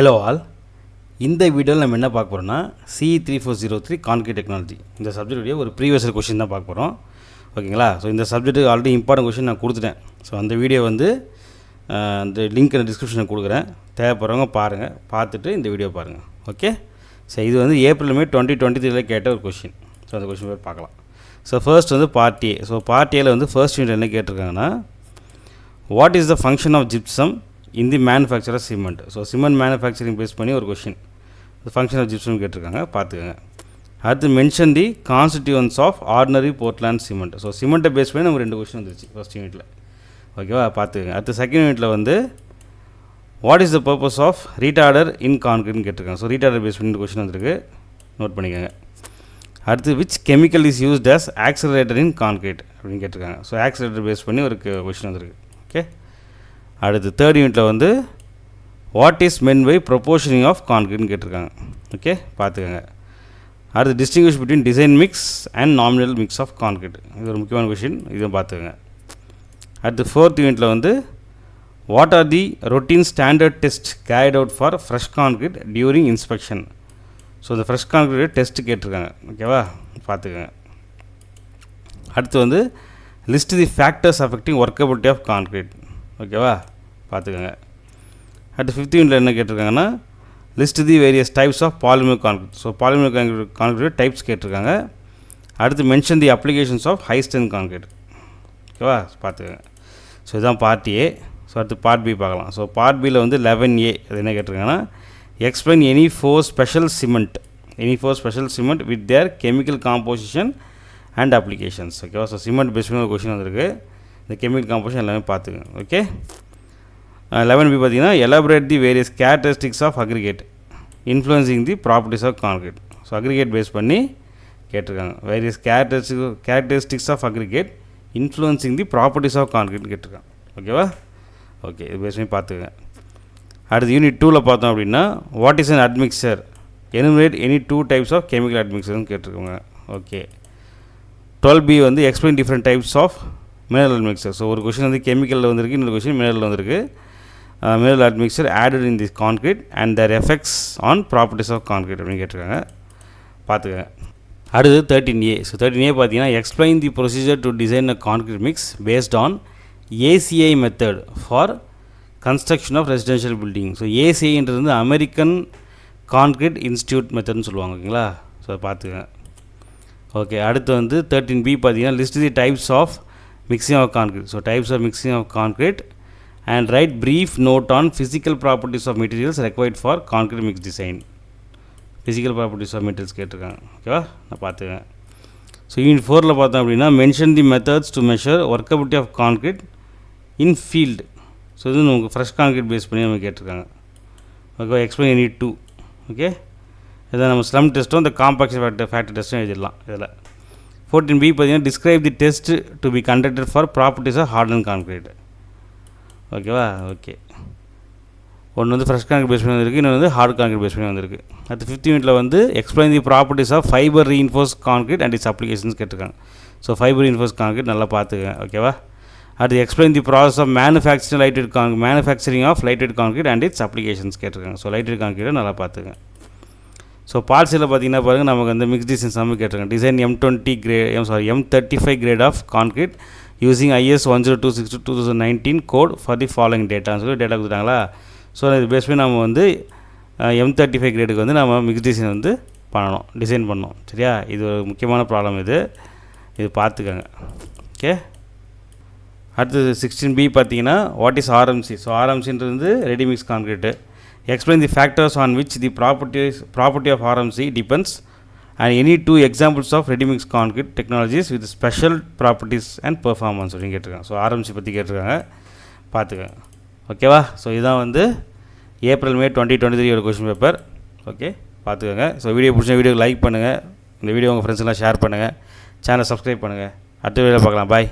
Hello all. இந்த வீடியோவில் நம்ம என்ன பார்க்க போகிறோம்னா CE3403 கான்கிரீட் டெக்னாலஜி இந்த சப்ஜெக்டுடைய ஒரு ப்ரீவியஸ் கொஷின் தான் பார்க்க போகிறோம். ஓகேங்களா? ஸோ இந்த சப்ஜெக்ட்டுக்கு ஆல்ரெடி இம்பார்ட்டன்ட் கொஷின் நான் கொடுத்துட்டேன். ஸோ அந்த வீடியோ வந்து அந்த லிங்க் டிஸ்கிரிப்ஷனில் கொடுக்குறேன். தேவைப்படுறவங்க பாருங்கள், பார்த்துட்டு இந்த வீடியோ பாருங்கள். ஓகே. ஸோ இது வந்து ஏப்ரல் மே 2023 கேட்ட ஒரு கொஷின். ஸோ அந்த கொஷின் பேர் பார்க்கலாம். ஸோ ஃபர்ஸ்ட் வந்து பார்ட் ஏ. ஸோ பார்ட் ஏல வந்து ஃபர்ஸ்ட் யூனிட் என்ன கேட்டிருக்காங்கன்னா, what is the function of gypsum in the manufacture of cement. So cement manufacturing base பண்ணி ஒரு கொஷின், ஃபங்க்ஷன் ஆஃப் ஜிப்சம் கேட்டிருக்காங்க, பார்த்துக்கோங்க. அடுத்து mention the constituents of ordinary Portland cement. So சிமெண்ட்டை பேஸ் பண்ணி நம்ம 2 கொஷின் வந்துருச்சு ஃபர்ஸ்ட் யூனிட்டில். ஓகேவா? பார்த்துக்கோங்க. அடுத்து செகண்ட் யூனிட்டில் வந்து what is the purpose of retarder in கான்கிரீட்னு கேட்டிருக்காங்க. ஸோ ரீடார்டர் பேஸ் பண்ணி கொஷின் வந்துருக்கு, நோட் பண்ணிக்கோங்க. அடுத்து which chemical is used as accelerator in concrete அப்படின்னு கேட்டிருக்காங்க. ஸோ ஆக்சிலரேட்டர் பேஸ் பண்ணி ஒரு கொஷின் வந்துருக்கு. ஓகே. அடுத்து தேர்ட் யூனிட்டில் வந்து what is meant by proportioning of கான்கிரீட்னு கேட்டிருக்காங்க. ஓகே, பார்த்துக்கோங்க. அடுத்து distinguish between design mix and nominal mix of concrete, இது ஒரு முக்கியமான கொஷின், இதுவும் பார்த்துக்கோங்க. அடுத்து ஃபோர்த் யூனிட்டில் வந்து what are the routine standard test carried out for fresh concrete during inspection. So இந்த ஃப்ரெஷ் கான்கிரீட் டெஸ்ட்டு கேட்டிருக்காங்க. ஓகேவா? பார்த்துக்கோங்க. அடுத்து வந்து list the factors affecting workability of concrete. ஓகேவா? பார்த்துக்கோங்க. அடுத்து ஃபிஃப்த் யூனிட்டில் என்ன கேட்டிருக்காங்கன்னா, list the various types of polymer concrete. So polymer concrete types கேட்டிருக்காங்க. அடுத்து mention the applications of high strength concrete. ஓகேவா? பார்த்துக்கோங்க. ஸோ இதுதான் பார்ட் ஏ. ஸோ அடுத்து பார்ட் பி பார்க்கலாம். ஸோ பார்ட் பியில் வந்து 11A அது என்ன கேட்டிருக்காங்கன்னா, explain any four special cement with their chemical composition and applications. ஓகேவா? ஸோ சிமெண்ட் பேஸ் பண்ணி ஒரு கொஷின் வந்துருக்கு, இந்த கெமிக்கல் காம்போசிஷன் எல்லாமே பார்த்துக்கோங்க. ஓகே. 11B பார்த்தீங்கன்னா, elaborate the various characteristics of aggregate influencing the properties of concrete. So aggregate base பண்ணி கேட்டிருக்காங்க. Various characteristics of aggregate influencing the properties of concrete கேட்டிருக்காங்க. ஓகேவா? ஓகே, இது பேஸ் பண்ணி பார்த்துக்கோங்க. அடுத்து யூனிட் 2ல் பார்த்தோம் அப்படின்னா, what is an admixture, enumerate any 2 types of chemical அட்மிக்சர்னு கேட்டிருக்காங்க. ஓகே. 12B வந்து explain different types of mineral admixture. So ஒரு கொஷின் வந்து கெமிக்கலில் வந்திருக்கு, இன்னொரு கொஷின் மினரல் வந்திருக்கு. Mineral admixture added in this concrete and their effects on properties of concrete அப்படின்னு கேட்டிருக்காங்க, பார்த்துக்கங்க. அடுத்து 13A. ஸோ 13A பார்த்தீங்கன்னா, explain the procedure to design a concrete mix based on ACI method for construction of residential building. So ACIன்றது வந்து American concrete institute மெத்தட்னு சொல்லுவாங்க. ஓகேங்களா? So அதை பார்த்துக்கங்க. ஓகே. அடுத்து வந்து 13B பார்த்தீங்கன்னா, list the types of mixing of concrete. So types of mixing of concrete and write brief note on physical properties of materials required for concrete mix design. Physical properties of materials கேட்டிருக்காங்க. ஓகேவா? நான் பார்த்துக்கேன். So unit 4ல் பார்த்தோம் அப்படின்னா, mention the methods to measure workability of concrete in field. So இது நமக்கு fresh concrete base பண்ணி நம்ம கேட்டிருக்காங்க. ஓகே. Explain unit 2. ஓகே. இதை நம்ம ஸ்லம் டெஸ்ட்டும் இந்த காம்பாக்ஷன் ஃபேக்டர் டெஸ்ட்டும் எழுதிடலாம் இதில். 14B பார்த்தீங்கன்னா, describe the test to be conducted for properties of harden concrete. ஓகேவா? ஓகே. ஒன்று வந்து ஃப்ரெஷ் கான்கிரீட் பேஸ் பண்ணி வந்திருக்கு, இன்னொன்று வந்து ஹார்ட் கான்கிரீட் பேஸ் பண்ணி வந்திருக்கு. அடுத்து 5th யூனிட்டில் வந்து explain the properties of fibre reinforce concrete and its applications கேட்டிருக்காங்க. ஸோ ஃபைபர் ரீஇன்ஃபோர்ஸ் கான்கிரீட் நல்லா பார்த்துக்கங்க. ஓகேவா? அடுத்து explain the process of manufacturing of lightweight concrete and its applications கேட்டிருக்காங்க. ஸோ லைட்வெயிட் கான்கிரீட்டை நல்லா பார்த்துக்கங்க. ஸோ பார்ட்ஸில் பார்த்தீங்கன்னா பாருங்கள், நமக்கு வந்து மிக்ஸ் டிசைன் சம்மு கேட்டிருக்காங்க. Design M35 grade of concrete using IS 10262/2019 code for the following டேட்டான்னு சொல்லி டேட்டா கொடுத்துட்டாங்களா. ஸோ இது பேஸ் பண்ணி நம்ம வந்து M35 கிரேடுக்கு வந்து நம்ம மிக்ஸ் டிசைன் வந்து பண்ணணும், டிசைன் பண்ணணும். சரியா? இது ஒரு முக்கியமான ப்ராப்ளம், இது பார்த்துக்கோங்க. ஓகே. அடுத்தது 16B பார்த்தீங்கன்னா, வாட் இஸ் RMC. ஸோ RMCன்றது வந்து ready mix concrete. Explain the factors on which the property of RMC depends and any 2 examples of ready mix concrete technologies with special properties and performance அப்படின்னு கேட்டிருக்காங்க. So RMC பற்றி கேட்டிருக்காங்க, பார்த்துக்கோங்க. ஓகேவா? So இதுதான் வந்து April May 2023 question paper. Okay, பார்த்துக்கோங்க. So video பிடிச்ச வீடியோ லைக் பண்ணுங்கள், இந்த வீடியோ உங்கள் ஃப்ரெண்ட்ஸ்லாம் ஷேர் பண்ணுங்கள், சேனலை சப்ஸ்கிரைப் பண்ணுங்கள். அடுத்த வீடியோவில் பார்க்கலாம். பாய்.